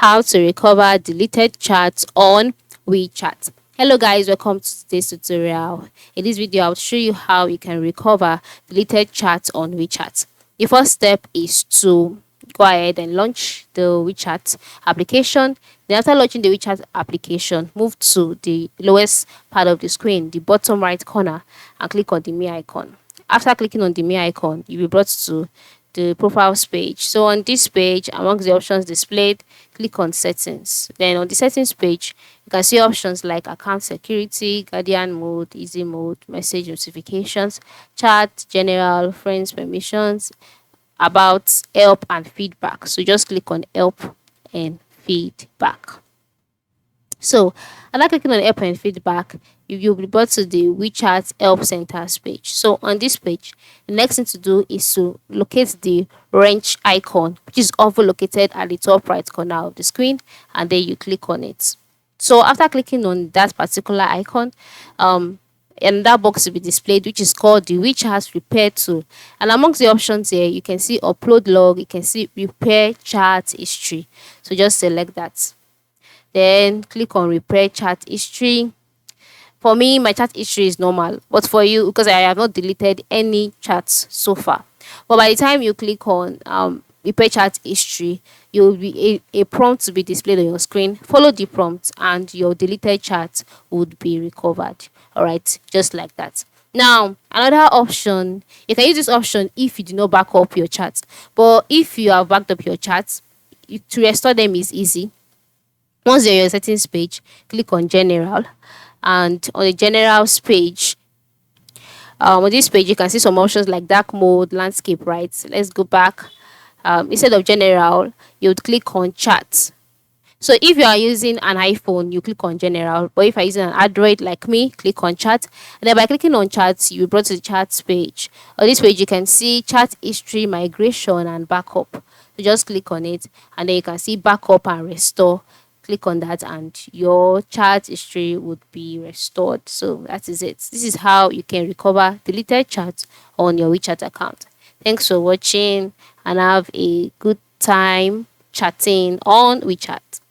how to recover deleted chats on WeChat. Hello guys, welcome to today's tutorial. In this video, I'll show you how you can recover deleted chats on WeChat. The first step is to go ahead and launch the WeChat application. Then after launching the WeChat application, move to the lowest part of the screen, the bottom right corner, and click on the Me icon. After clicking on the Me icon, you'll be brought to the profiles page. So on this page, amongst the options displayed, click on settings. Then on the settings page, you can see options like account security, guardian mode, easy mode, message notifications, chat, general, friends permissions, about, help, and feedback. So just click on help and feedback. So, after clicking on help and feedback, you'll be brought to the WeChat help centers page. So, on this page, the next thing to do is to locate the wrench icon, which is also located at the top right corner of the screen, and then you click on it. So, after clicking on that particular icon, and that box will be displayed, which is called the WeChat repair tool. And amongst the options here, you can see upload log, you can see repair chat history. So, just select that. Then click on repair chat history. For me, my chat history is normal, but for you, because I have not deleted any chats so far. But by the time you click on repair chat history, you will be a prompt to be displayed on your screen. Follow the prompt and your deleted chat would be recovered. All right, just like that. Now, another option, you can use this option if you do not back up your chats. But if you have backed up your chats, to restore them is easy. Once you're on your settings page, click on general, and on the generals page, on this page you can see some options like dark mode, landscape. Right, let's go back. Instead of general, you would click on chat. So if you are using an iPhone, you click on general, but if you're using an Android like me, click on chat. And then by clicking on chat, you'll be brought to the chat page. On this page, you can see chat history, migration, and backup. So just click on it, and then you can see backup and restore. Click on that and your chat history would be restored. So that is it. This is how you can recover deleted chats on your WeChat account. Thanks for watching and have a good time chatting on WeChat.